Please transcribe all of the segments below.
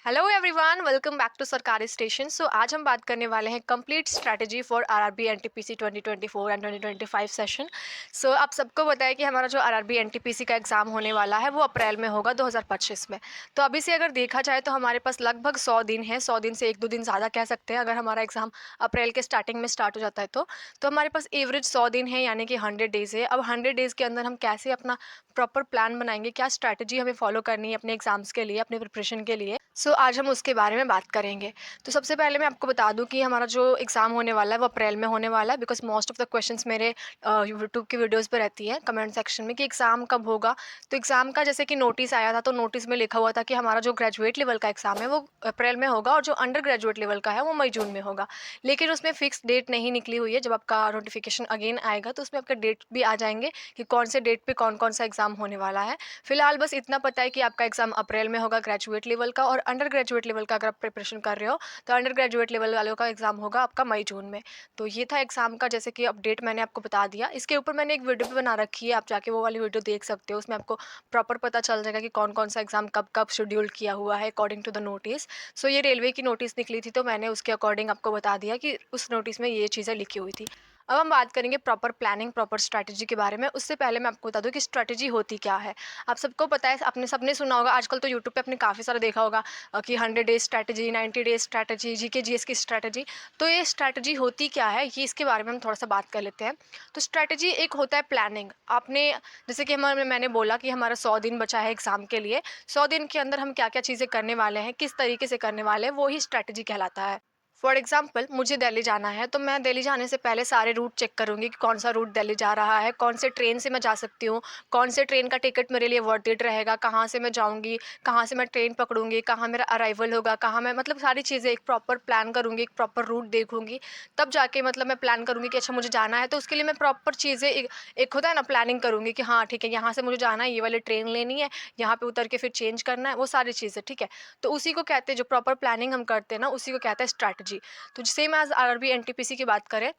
Hello everyone, welcome back to Sarkari Station. So आज हम बात करने वाले हैं complete strategy for RRB NTPC 2024 and 2025 session. So आप सबको पता है कि हमारा जो आरआरबी एनटीपीसी का एग्ज़ाम होने वाला है वो अप्रैल में होगा 2025 में। तो अभी से अगर देखा जाए तो हमारे पास लगभग 100 दिन है, 100 दिन से 1-2 दिन ज़्यादा कह सकते हैं। अगर हमारा एग्ज़ाम अप्रैल के स्टार्टिंग में स्टार्ट हो जाता है तो हमारे पास एवरेज 100 दिन है, यानी कि 100 डेज़ है। अब 100 डेज़ के अंदर हम कैसे अपना प्रॉपर प्लान बनाएंगे, क्या स्ट्रैटेजी हमें फॉलो करनी है अपने एग्ज़ाम्स के लिए, अपने प्रिपरेशन के लिए। सो आज हम उसके बारे में बात करेंगे। तो सबसे पहले मैं आपको बता दूं कि हमारा जो एग्ज़ाम होने वाला है वो अप्रैल में होने वाला है, because most of the questions मेरे यूट्यूब की वीडियोस पे रहती है कमेंट सेक्शन में कि एग्ज़ाम कब होगा। तो एग्ज़ाम का जैसे कि नोटिस आया था, तो नोटिस में लिखा हुआ था कि हमारा जो ग्रेजुएट लेवल का एग्ज़ाम है वो अप्रैल में होगा और जो अंडर ग्रेजुएट लेवल का है वो मई जून में होगा। लेकिन उसमें फिक्स डेट नहीं निकली हुई है। जब आपका नोटिफिकेशन अगेन आएगा तो उसमें आपका डेट भी आ जाएंगे कि कौन से डेट पे कौन कौन सा एग्ज़ाम होने वाला है। फिलहाल बस इतना पता है कि आपका एग्ज़ाम अप्रैल में होगा ग्रेजुएट लेवल का, और अंडर ग्रेजुएट लेवल का अगर आप प्रिपरेशन कर रहे हो तो अंडर ग्रेजुएट लेवल वालों का एग्ज़ाम होगा आपका मई जून में। तो ये था एग्ज़ाम का जैसे कि अपडेट मैंने आपको बता दिया। इसके ऊपर मैंने एक वीडियो भी बना रखी है, आप जाके वो वाली वीडियो देख सकते हो। उसमें आपको प्रॉपर पता चल जाएगा कि कौन कौन सा एग्ज़ाम कब कब शेड्यूल किया हुआ है अकॉर्डिंग टू द नोटिस। सो ये रेलवे की नोटिस निकली थी तो मैंने उसके अकॉर्डिंग आपको बता दिया कि उस नोटिस में ये चीज़ें लिखी हुई थी। अब हम बात करेंगे प्रॉपर प्लानिंग, प्रॉपर स्ट्रैटेजी के बारे में। उससे पहले मैं आपको बता दूं कि स्ट्रैटेजी होती क्या है। आप सबको पता है, आपने सबने सुना होगा, आजकल तो यूट्यूब पे आपने काफ़ी सारा देखा होगा कि 100 days strategy, 90 days strategy, GK GS की स्ट्रैटेजी। तो ये स्ट्रैटेजी होती क्या है, ये इसके बारे में हम थोड़ा सा बात कर लेते हैं। तो स्ट्रैटेजी एक होता है प्लानिंग। आपने जैसे कि मैंने बोला कि हमारा 100 दिन बचा है एग्ज़ाम के लिए। 100 दिन के अंदर हम क्या क्या चीज़ें करने वाले हैं, किस तरीके से करने वाले हैं, वो ही स्ट्रैटेजी कहलाता है। फॉर एग्जाम्पल, मुझे दिल्ली जाना है तो मैं दिल्ली जाने से पहले सारे रूट चेक करूँगी कि कौन सा रूट दिल्ली जा रहा है, कौन से ट्रेन से मैं जा सकती हूँ, कौन से ट्रेन का टिकट मेरे लिए वर्थ इट रहेगा, कहाँ से मैं जाऊँगी, कहाँ से मैं ट्रेन पकड़ूँगी, कहाँ मेरा अराइवल होगा, कहाँ मैं, मतलब सारी चीज़ें एक प्रॉपर प्लान करूँगी, एक प्रॉपर रूट देखूँगी। तब जाके मतलब मैं प्लान करूँगी कि अच्छा मुझे जाना है, तो उसके लिए मैं प्रॉपर चीज़ें एक होता है ना, प्लानिंग करूँगी कि हाँ ठीक है, यहाँ से मुझे जाना है, ये वाली ट्रेन लेनी है, यहाँ पे उतर के फिर चेंज करना है, वो सारी चीज़ें, ठीक है। तो उसी को कहते हैं, जो प्रॉपर प्लानिंग हम करते हैं ना, उसी को कहते हैं स्ट्रैटेजी। तो सेम एज आरआरबी एनटीपीसी की बात करें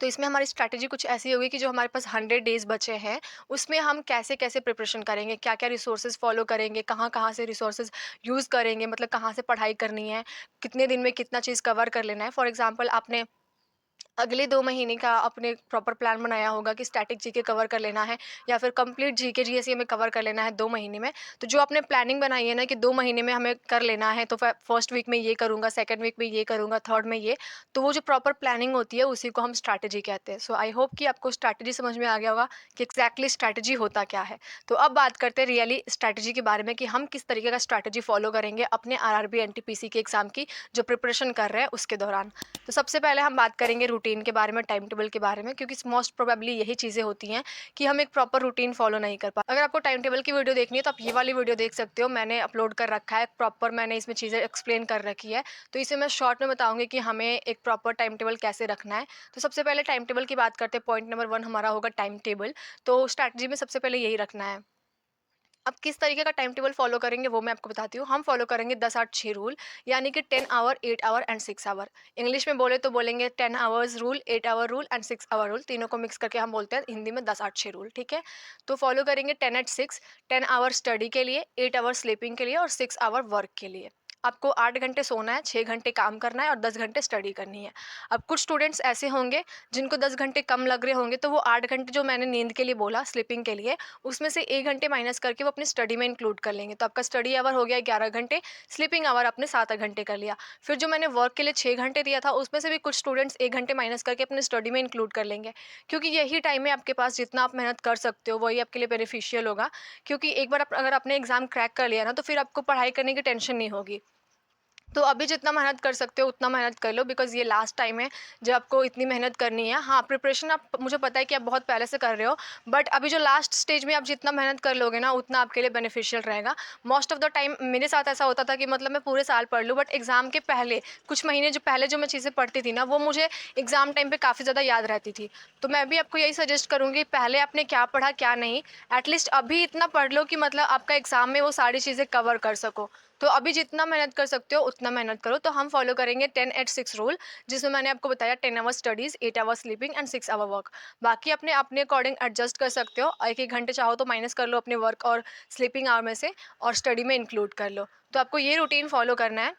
तो इसमें हमारी स्ट्रैटेजी कुछ ऐसी होगी कि जो हमारे पास 100 डेज़ बचे हैं, उसमें हम कैसे कैसे प्रिपरेशन करेंगे, क्या क्या रिसोर्सेज फॉलो करेंगे, कहाँ कहाँ से रिसोर्सेज यूज़ करेंगे, मतलब कहाँ से पढ़ाई करनी है, कितने दिन में कितना चीज़ कवर कर लेना है। फॉर एग्जाम्पल, आपने अगले 2 महीने का अपने प्रॉपर प्लान बनाया होगा कि स्टैटिक जीके कवर कर लेना है, या फिर कंप्लीट जीके जीएस हमें कवर कर लेना है 2 महीने में। तो जो आपने प्लानिंग बनाई है ना कि 2 महीने में हमें कर लेना है, तो फर्स्ट वीक में ये करूँगा, सेकंड वीक में ये करूँगा, थर्ड में ये। तो वो जो प्रॉपर प्लानिंग होती है उसी को हम स्ट्रैटेजी कहते हैं। सो आई होप कि आपको स्ट्रैटेजी समझ में आ गया होगा कि एक्ज़ैक्टली स्ट्रैटेजी होता क्या है। तो अब बात करते हैं रियली स्ट्रैटेजी के बारे में कि हम किस तरीके का स्ट्रैटेजी फॉलो करेंगे अपने आरआरबी एनटीपीसी के एग्ज़ाम की जो प्रिपरेशन कर रहे हैं उसके दौरान। तो सबसे पहले हम बात करेंगे रूटीन के बारे में, टाइम टेबल के बारे में, क्योंकि मोस्ट प्रोबेबली यही चीज़ें होती हैं कि हम एक प्रॉपर रूटीन फॉलो नहीं कर पाते। अगर आपको टाइम टेबल की वीडियो देखनी है तो आप ये वाली वीडियो देख सकते हो, मैंने अपलोड कर रखा है प्रॉपर, मैंने इसमें चीज़ें एक्सप्लेन कर रखी है। तो इसे मैं शॉर्ट में बताऊंगी कि हमें एक प्रॉपर टाइम टेबल कैसे रखना है। तो सबसे पहले टाइम टेबल की बात करते हैं। पॉइंट नंबर 1 हमारा होगा टाइम टेबल। तो स्ट्रैटेजी में सबसे पहले यही रखना है। अब किस तरीके का टाइम टेबल फॉलो करेंगे वो मैं आपको बताती हूँ। हम फॉलो करेंगे 10-8-6 रूल, यानी कि 10 hour, 8 hour and 6 hour. English में बोले तो बोलेंगे 10 hours rule, 8 hour rule and 6 hour rule. तीनों को मिक्स करके हम बोलते हैं हिंदी में 10-8-6 रूल, ठीक है। तो फॉलो करेंगे 10-8-6, 10 आवर स्टडी के लिए, 8 आवर स्लीपिंग के लिए और 6 आवर वर्क के लिए। आपको 8 घंटे सोना है, 6 घंटे काम करना है और 10 घंटे स्टडी करनी है। अब कुछ स्टूडेंट्स ऐसे होंगे जिनको 10 घंटे कम लग रहे होंगे, तो वो 8 घंटे जो मैंने नींद के लिए बोला, स्लीपिंग के लिए, उसमें से 1 घंटे माइनस करके वो अपनी स्टडी में इंक्लूड कर लेंगे। तो आपका स्टडी आवर हो गया 11 घंटे, स्लीपिंग आवर आपने 7 घंटे कर लिया। फिर जो मैंने वर्क के लिए 6 घंटे दिया था, उसमें से भी कुछ स्टूडेंट्स 1 घंटे माइनस करके अपने स्टडी में इंक्लूड कर लेंगे, क्योंकि यही टाइम है आपके पास, जितना आप मेहनत कर सकते हो वही आपके लिए बेनिफिशियल होगा। क्योंकि एक बार अगर आपने एग्जाम क्रैक कर लिया ना, तो फिर आपको पढ़ाई करने की टेंशन नहीं होगी। तो अभी जितना मेहनत कर सकते हो उतना मेहनत कर लो, बिकॉज़ ये लास्ट टाइम है जब आपको इतनी मेहनत करनी है। हाँ, प्रिपरेशन आप, मुझे पता है कि आप बहुत पहले से कर रहे हो, बट अभी जो लास्ट स्टेज में आप जितना मेहनत कर लोगे ना उतना आपके लिए बेनिफिशियल रहेगा। मोस्ट ऑफ द टाइम मेरे साथ ऐसा होता था कि मतलब मैं पूरे साल पढ़ लूँ, बट एग्ज़ाम के पहले कुछ महीने जो पहले जो मैं चीज़ें पढ़ती थी ना, वो मुझे एग्ज़ाम टाइम पे काफ़ी ज़्यादा याद रहती थी। तो मैं भी आपको यही सजेस्ट करूँगी, पहले आपने क्या पढ़ा क्या नहीं, एटलीस्ट अभी इतना पढ़ लो कि मतलब आपका एग्ज़ाम में वो सारी चीज़ें कवर कर सको। तो अभी जितना मेहनत कर सकते हो उतना मेहनत करो। तो हम फॉलो करेंगे 10-8-6 रूल, जिसमें मैंने आपको बताया 10 hour studies, 8 hour sleeping and 6 hour work. बाकी अपने अपने अकॉर्डिंग एडजस्ट कर सकते हो, 1-1 घंटे चाहो तो माइनस कर लो अपने वर्क और स्लीपिंग आवर में से, और स्टडी में इंक्लूड कर लो। तो आपको ये रूटीन फॉलो करना है।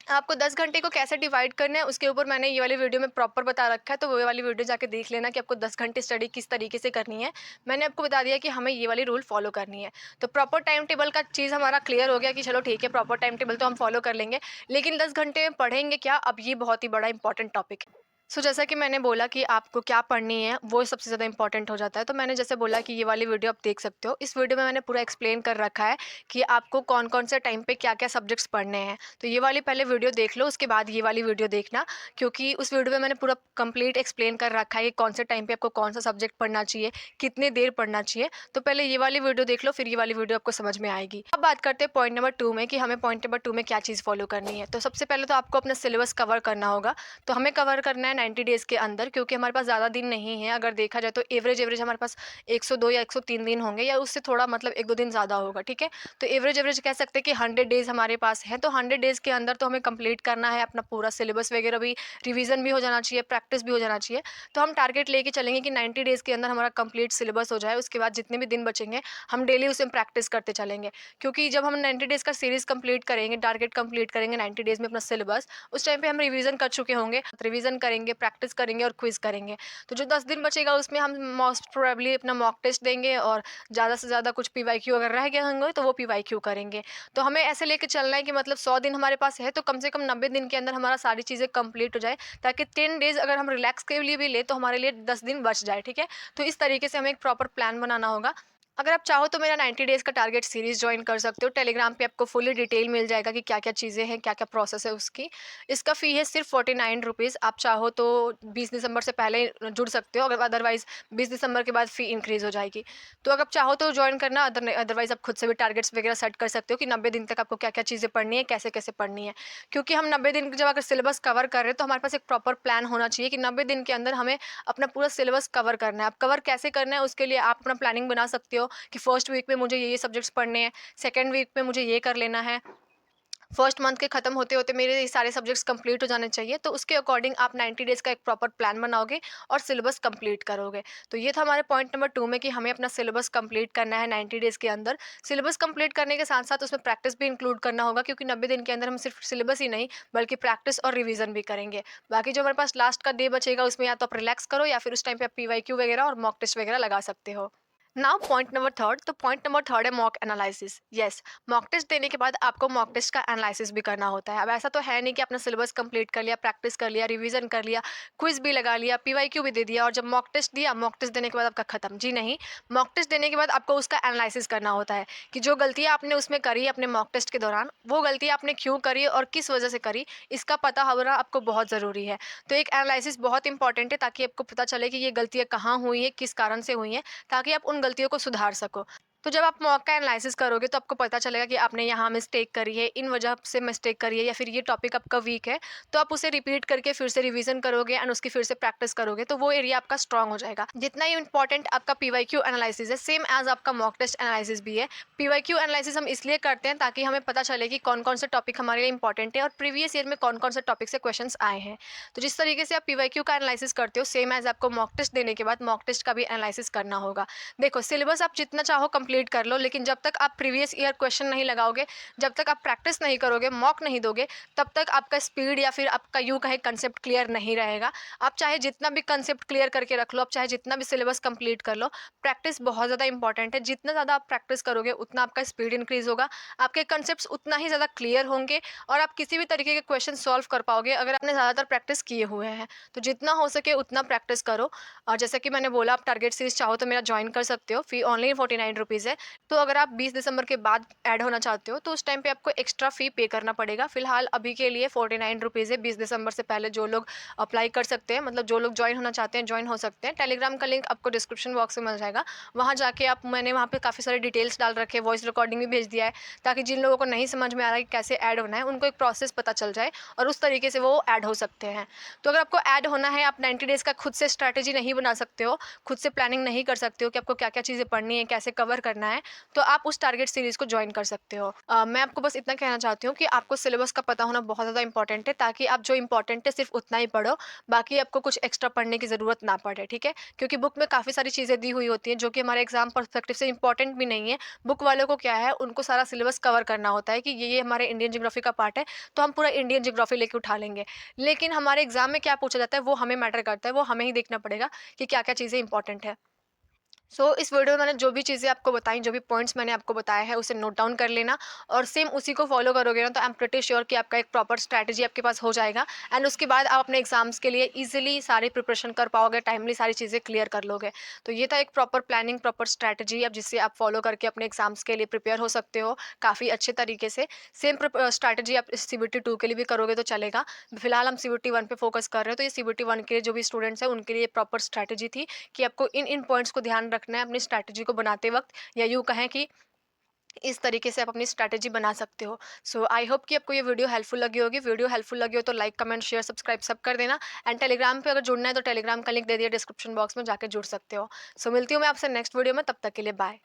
आपको 10 घंटे को कैसे डिवाइड करना है उसके ऊपर मैंने ये वाली वीडियो में प्रॉपर बता रखा है, तो वो वाली वीडियो जाके देख लेना कि आपको 10 घंटे स्टडी किस तरीके से करनी है। मैंने आपको बता दिया कि हमें ये वाली रूल फॉलो करनी है। तो प्रॉपर टाइम टेबल का चीज़ हमारा क्लियर हो गया कि चलो ठीक है, प्रॉपर टाइम टेबल तो हम फॉलो कर लेंगे, लेकिन 10 घंटे में पढ़ेंगे क्या, अब ये बहुत ही बड़ा इंपॉर्टेंट टॉपिक है। जैसा कि मैंने बोला कि आपको क्या पढ़नी है वो सबसे ज़्यादा इंपॉर्टेंट हो जाता है। तो मैंने जैसे बोला कि ये वाली वीडियो आप देख सकते हो। इस वीडियो में मैंने पूरा एक्सप्लेन कर रखा है कि आपको कौन-कौन से टाइम पे क्या-क्या सब्जेक्ट्स पढ़ने हैं। तो ये वाली पहले वीडियो देख लो, उसके बाद ये वाली वीडियो देखना, क्योंकि उस वीडियो में मैंने पूरा कंप्लीट एक्सप्लेन कर रखा है कि कौन से टाइम पे आपको कौन-सा सब्जेक्ट पढ़ना चाहिए, कितनी देर पढ़ना चाहिए। तो पहले ये वाली वीडियो देख लो, फिर ये वाली वीडियो आपको समझ में आएगी। अब बात करते हैं पॉइंट नंबर 2 में कि हमें पॉइंट नंबर 2 में क्या चीज़ फॉलो करनी है। तो सबसे पहले तो आपको अपना सिलेबस कवर करना होगा। तो हमें कवर करना है 90 डेज़ के अंदर, क्योंकि हमारे पास ज़्यादा दिन नहीं है। अगर देखा जाए तो एवरेज हमारे पास 102 या 103 दिन होंगे, या उससे थोड़ा मतलब 1-2 दिन ज़्यादा होगा, ठीक है? तो एवरेज कह सकते हैं कि 100 डेज़ हमारे पास हैं। तो 100 डेज़ के अंदर तो हमें कंप्लीट करना है अपना पूरा सिलेबस वगैरह भी, रिवीजन भी हो जाना चाहिए, प्रैक्टिस भी हो जाना चाहिए। तो हम टारगेट लेके चलेंगे कि 90 डेज़ के अंदर हमारा कंप्लीट सिलेबस हो जाए। उसके बाद जितने भी दिन बचेंगे हम डेली उसमें प्रैक्टिस करते चलेंगे, क्योंकि जब हम 90 डेज़ का सीरीज़ कंप्लीट करेंगे, टारगेट कंप्लीट करेंगे 90 डेज़ में अपना सिलेबस, उस टाइम पे हम रिवीजन कर चुके होंगे। रिवीजन करेंगे, प्रैक्टिस करेंगे और क्विज़ करेंगे। तो जो 10 दिन बचेगा उसमें हम मोस्ट प्रोबेबली अपना मॉक टेस्ट देंगे, और ज़्यादा से ज़्यादा कुछ पीवाईक्यू अगर रह गए होंगे तो वो पीवाईक्यू करेंगे। तो हमें ऐसे लेके चलना है कि मतलब 100 दिन हमारे पास है, तो कम से कम 90 दिन के अंदर हमारा सारी चीज़ें कंप्लीट हो जाए, ताकि 10 डेज़ अगर हम रिलैक्स के लिए भी ले तो हमारे लिए 10 दिन बच जाए, ठीक है? तो इस तरीके से हमें एक प्रॉपर प्लान बनाना होगा। अगर आप चाहो तो मेरा 90 डेज़ का टारगेट सीरीज़ जॉइन कर सकते हो। टेलीग्राम पे आपको फुली डिटेल मिल जाएगा कि क्या-क्या चीज़ें हैं, क्या-क्या प्रोसेस है उसकी। इसका फ़ी है सिर्फ़ 49 रुपीज़। आप चाहो तो 20 दिसंबर से पहले जुड़ सकते हो, अगर अदरवाइज़ 20 दिसंबर के बाद फ़ी इंक्रीज़ हो जाएगी। तो अगर आप चाहो तो जॉइन करना, अदरवाइज़ आप खुद से भी टारगेट्स वगैरह सेट कर सकते हो कि 90 दिन तक आपको क्या-क्या चीज़ें पढ़नी है, कैसे-कैसे पढ़नी है। क्योंकि हम 90 दिन जब अगर सिलेबस कवर कर रहे हैं तो हमारे पास एक प्रॉपर प्लान होना चाहिए कि 90 दिन के अंदर हमें अपना पूरा सिलेबस कवर करना है। अब कवर कैसे करना है उसके लिए आप अपना प्लानिंग बना सकते हो कि फर्स्ट वीक में मुझे ये सब्जेक्ट्स पढ़ने हैं, सेकंड वीक में मुझे ये कर लेना है, फर्स्ट मंथ के खत्म होते-होते मेरे ये सारे सब्जेक्ट्स कंप्लीट हो जाने चाहिए। तो उसके अकॉर्डिंग आप 90 डेज़ का एक प्रॉपर प्लान बनाओगे और सिलेबस कंप्लीट करोगे। तो ये था हमारे पॉइंट नंबर 2 में कि हमें अपना सिलेबस कंप्लीट करना है 90 डेज़ के अंदर। सिलेबस कंप्लीट करने के साथ-साथ उसमें प्रैक्टिस भी इंक्लूड करना होगा, क्योंकि 90 दिन के अंदर हम सिर्फ सिलेबस ही नहीं बल्कि प्रैक्टिस और रिवीजन भी करेंगे। बाकी जो हमारे पास लास्ट का डे बचेगा उसमें या तो आप रिलैक्स करो, या फिर उस टाइम पे आप पीवाईक्यू वगैरह और मॉक टेस्ट वगैरह लगा सकते हो। नाउ पॉइंट नंबर 3, तो पॉइंट नंबर 3 है mock analysis. Yes, mock test देने के बाद आपको मॉक टेस्ट का एनालिसिस भी करना होता है। अब ऐसा तो है नहीं कि आपने सिलेबस कंप्लीट कर लिया, प्रैक्टिस कर लिया, रिवीजन कर लिया, क्विज भी लगा लिया, पीवाईक्यू भी दे दिया और जब मॉक टेस्ट दिया, मॉक टेस्ट देने के बाद आपका खत्म। जी नहीं, मॉक टेस्ट देने के बाद आपको उसका एनालिसिस करना होता है कि जो गलतियां आपने उसमें करी अपने मॉक टेस्ट के दौरान, वो गलतियां आपने क्यों करी और किस वजह से करी, इसका पता होना आपको बहुत ज़रूरी है। तो एक एनालिसिस बहुत इंपॉर्टेंट है, ताकि आपको पता चले कि ये गलतियां कहाँ हुई है, किस कारण से हुई हैं, ताकि आप उन गलतियों को सुधार सको। तो जब आप मॉक का एनालिसिस करोगे तो आपको पता चलेगा कि आपने यहाँ मिस्टेक करी है, इन वजह से मिस्टेक करी है, या फिर ये टॉपिक आपका वीक है। तो आप उसे रिपीट करके फिर से रिवीजन करोगे एंड उसकी फिर से प्रैक्टिस करोगे, तो वो एरिया आपका स्ट्रांग हो जाएगा। जितना ही इंपॉर्टेंट आपका पीवाईक्यू एनालिसिस है, सेम एज आपका मॉक टेस्ट एनालिसिस भी है। पीवाईक्यू एनालिसिस हम इसलिए करते हैं ताकि हमें पता चले कि कौन-कौन से टॉपिक हमारे लिए इंपॉर्टेंट है और प्रीवियस ईयर में कौन-कौन से टॉपिक से क्वेश्चंस आए हैं। तो जिस तरीके से आप पीवाईक्यू का एनालिसिस करते हो, सेम एज आपको मॉक टेस्ट देने के बाद मॉक टेस्ट का भी एनालिसिस करना होगा। देखो, सिलेबस आप जितना चाहो कंप्लीट कर लो, लेकिन जब तक आप प्रीवियस ईयर क्वेश्चन नहीं लगाओगे, जब तक आप प्रैक्टिस नहीं करोगे, मॉक नहीं दोगे, तब तक आपका स्पीड या फिर आपका यूँ कहे कंसेप्ट क्लियर नहीं रहेगा। आप चाहे जितना भी कंसेप्ट क्लियर करके रख लो, आप चाहे जितना भी सिलेबस कंप्लीट कर लो, प्रैक्टिस बहुत ज़्यादा इंपॉर्टेंट है। जितना ज़्यादा आप प्रैक्टिस करोगे, उतना आपका स्पीड इंक्रीज़ होगा, आपके कंसेप्ट्स उतना ही ज़्यादा क्लियर होंगे और आप किसी भी तरीके के क्वेश्चन सॉल्व कर पाओगे अगर आपने ज़्यादातर प्रैक्टिस किए हुए हैं। तो जितना हो सके उतना प्रैक्टिस करो। और जैसे कि मैंने बोला, आप टारगेट सीरीज़ चाहो तो मेरा जॉइन कर सकते हो, फ़ी ओनली 49 रुपीज़ है। तो अगर आप 20 दिसंबर के बाद ऐड होना चाहते हो तो उस टाइम पे आपको एक्स्ट्रा फ़ी पे करना पड़ेगा। फ़िलहाल अभी के लिए 49 रुपीज़ है। 20 दिसंबर से पहले जो लोग अप्लाई कर सकते हैं, मतलब जो लोग जॉइन होना चाहते हैं, जॉइन हो सकते हैं। टेलीग्राम का लिंक आपको डिस्क्रिप्शन बॉक्स में मिल जाएगा। वहाँ जाके आप मैंने वहाँ पे काफ़ी सारे डिटेल्स डाल रखे हैं, वॉइस रिकॉर्डिंग भी भेज दिया है, ताकि जिन लोगों को नहीं समझ में आ रहा है कि कैसे ऐड होना है, उनको एक प्रोसेस पता चल जाए और उस तरीके से वो ऐड हो सकते हैं। तो अगर आपको ऐड होना है, आप 90 डेज़ का खुद से स्ट्रैटेजी नहीं बना सकते हो, खुद से प्लानिंग नहीं कर सकते हो कि आपको क्या-क्या चीज़ें पढ़नी है, कैसे कवर करना करना है तो आप उस टारगेट सीरीज़ को जॉइन कर सकते हो। मैं आपको बस इतना कहना चाहती हूँ कि आपको सिलेबस का पता होना बहुत ज़्यादा इंपॉर्टेंट है, ताकि आप जो इंपॉर्टेंट है सिर्फ उतना ही पढ़ो, बाकी आपको कुछ एक्स्ट्रा पढ़ने की ज़रूरत ना पड़े, ठीक है? क्योंकि बुक में काफ़ी सारी चीज़ें दी हुई होती हैं जो कि हमारे एग्जाम पर्सपेक्टिव से इंपॉर्टेंट भी नहीं है। बुक वालों को क्या है, उनको सारा सिलेबस कवर करना होता है कि ये हमारे इंडियन ज्योग्राफी का पार्ट है, तो हम पूरा इंडियन ज्योग्राफी लेके उठा लेंगे। लेकिन हमारे एग्जाम में क्या पूछा जाता है वो हमें मैटर करता है, वो हमें ही देखना पड़ेगा कि क्या क्या चीज़ें इंपॉर्टेंट है। इस वीडियो में मैंने जो भी चीज़ें आपको बताई, जो भी पॉइंट्स मैंने आपको बताया है, उसे नोट डाउन कर लेना और सेम उसी को फॉलो करोगे ना, तो आई एम प्रिटी श्योर कि आपका एक प्रॉपर स्ट्रैटेजी आपके पास हो जाएगा एंड उसके बाद आप अपने एग्जाम्स के लिए इजीली सारी प्रिपरेशन कर पाओगे, टाइमली सारी चीज़ें क्लियर कर लोगे। तो ये था एक प्रॉपर प्लानिंग, प्रॉपर स्ट्रैटेजी अब जिससे आप फॉलो करके अपने एग्जाम्स के लिए प्रिपेयर हो सकते हो काफ़ी अच्छे तरीके से। सेम स्ट्रैटेजी आप CBT 2 के लिए भी करोगे तो चलेगा। फिलहाल हम CBT 1 पे फोकस कर रहे हैं, तो ये CBT 1 के जो भी स्टूडेंट्स हैं उनके लिए प्रॉपर स्ट्रैटेजी थी कि आपको इन पॉइंट्स को ध्यान रखना है अपनी स्ट्रैटेजी को बनाते वक्त, या यूँ कहें कि इस तरीके से आप अपनी स्ट्रैटेजी बना सकते हो। आई होप कि आपको ये वीडियो हेल्पफुल लगी होगी। वीडियो हेल्पफुल लगी हो तो लाइक, कमेंट, शेयर, सब्सक्राइब सब कर देना एंड टेलीग्राम पे अगर जुड़ना है तो टेलीग्राम का लिंक दे दिया डिस्क्रिप्शन बॉक्स में, जाके जुड़ सकते हो। मिलती हूँ मैं आपसे नेक्स्ट वीडियो में, तब तक के लिए बाय।